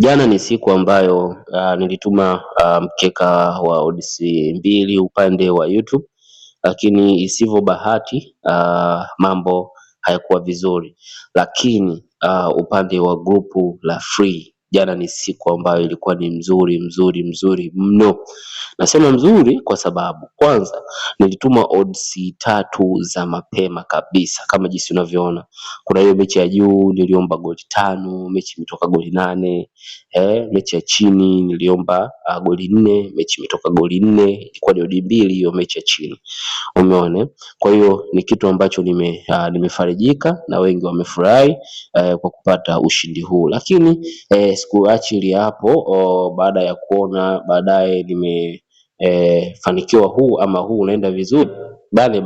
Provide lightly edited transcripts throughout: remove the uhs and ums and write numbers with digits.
Jana ni siku ambayo nilituma mkeka wa odds mbili upande wa YouTube, lakini isivyo bahati mambo hayakuwa vizuri, lakini upande wa grupu la free jana ni siku ambayo ilikuwa ni mzuri mno. Nasema mzuri kwa sababu kwanza nilituma odds tatu za mapema kabisa kama jinsi unavyoona. Kuna hiyo mechi ya juu niliomba goli 5, mechi imetoka goli 8. Mechi ya chini niliomba goli 4, mechi imetoka goli 4, ilikuwa ni odds mbili hiyo mechi ya chini. Umeona? Kwa hiyo ni kitu ambacho nimefarijika na wengi wamefurahi kwa kupata ushindi huu, lakini sikuachili hapo. Baada ya kuona baadaye nimefanikiwa huu ama huu unaenda vizuri, bane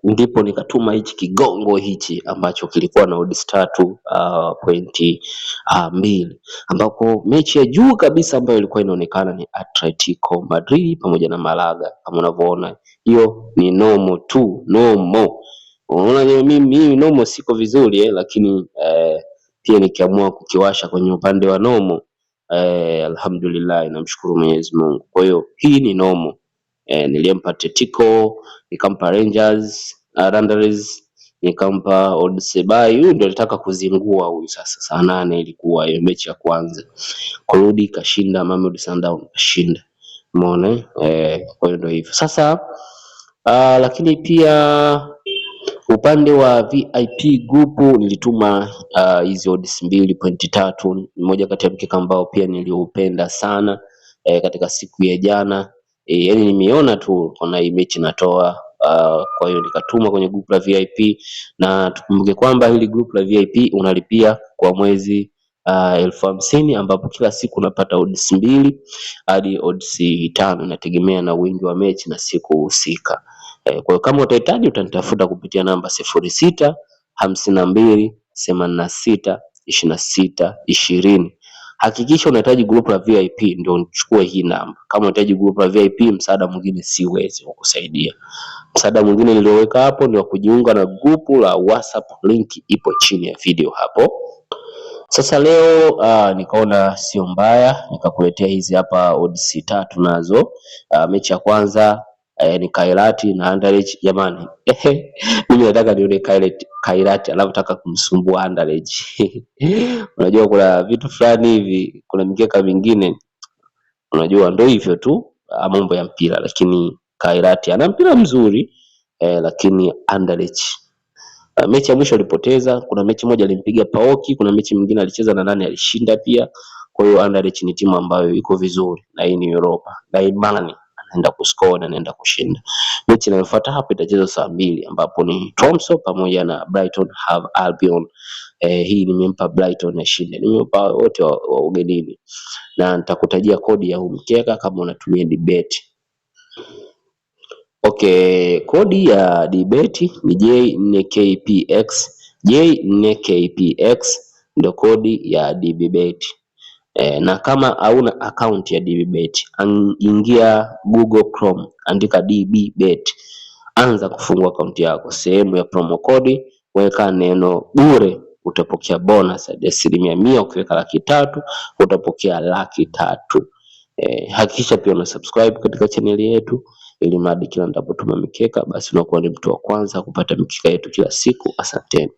ndipo nikatuma hichi kigongo hichi ambacho kilikuwa na odds 3.2, ambapo mechi ya juu kabisa ambayo ilikuwa inaonekana ni Atletico Madrid pamoja na Malaga. Kama unavyoona hiyo ni nomo tu, nomo. Unaona mimi nomo siko vizuri lakini pia nikiamua kukiwasha kwenye upande wa nomo, alhamdulillah, namshukuru Mwenyezi Mungu. Kwa hiyo hii ni nomo. Nilimpa Atletico, nikampa Rangers, Wanderers, nikampa Odsebai. Huyu ndio alitaka kuzingua huyu. Sasa saa 8 ilikuwa hiyo mechi ya kwanza, kurudi kashinda, Mamelodi Sundowns kashinda. Umeona? Kwa hiyo ndio hivyo sasa. Lakini pia upande wa VIP group nilituma hizi odds 2.3, mmoja kati ya mkeka ambao pia niliupenda sana katika siku ya jana. Yani nimeona tu kuna hii mechi natoa, kwa hiyo nikatuma kwenye group la VIP, na tukumbuke kwamba hili group la VIP unalipia kwa mwezi 50,000, ambapo kila siku unapata odds 2 hadi odds 5, inategemea na wingi wa mechi na siku husika. Kwa hiyo kama utahitaji utanitafuta kupitia namba 0652862620. Hakikisha unahitaji group la VIP ndio uchukue hii namba. Kama unahitaji group la VIP, msaada mwingine siwezi kukusaidia. Msaada mwingine nilioweka hapo ndio kujiunga na group la WhatsApp, link ipo chini ya video hapo. Sasa leo nikaona sio mbaya nikakuletea hizi hapa odds 3 nazo. Mechi ya kwanza ni Kairati na Anderlecht. Jamani, mimi nataka nione Kairati anataka kumsumbua Anderlecht. Unajua kuna vitu fulani hivi, kuna mikeka mingine unajua ndio hivyo tu, mambo ya mpira, lakini Kairati ana mpira mzuri lakini Anderlecht mechi ya mwisho alipoteza. Kuna mechi moja alimpiga Paoki, kuna mechi nyingine alicheza na nani alishinda pia. Kwa hiyo Anderlecht ni timu ambayo iko vizuri na hii ni Europa, na imani anaenda kuscore na anaenda kushinda. Mechi inayofuata hapo itachezwa saa 2 ambapo ni Tromso pamoja na Brighton Hove Albion. Hii nimempa Brighton ashinde, nimempa wote wa ugenini, na nitakutajia kodi ya mkeka kama unatumia debate. Okay, kodi ya debate ni J4KPX. J4KPX ndio kodi ya debate. Na kama hauna account ya dbet, ingia Google Chrome, andika dbet, anza kufungua account yako. Sehemu ya promo code weka neno bure, utapokea bonus ya 100%. Ukiweka 300,000 utapokea 300,000. Hakikisha pia una subscribe katika channel yetu ili mradi kila ninapotuma mikeka basi unakuwa ni mtu wa kwanza kupata mikeka yetu kila siku. Asanteni.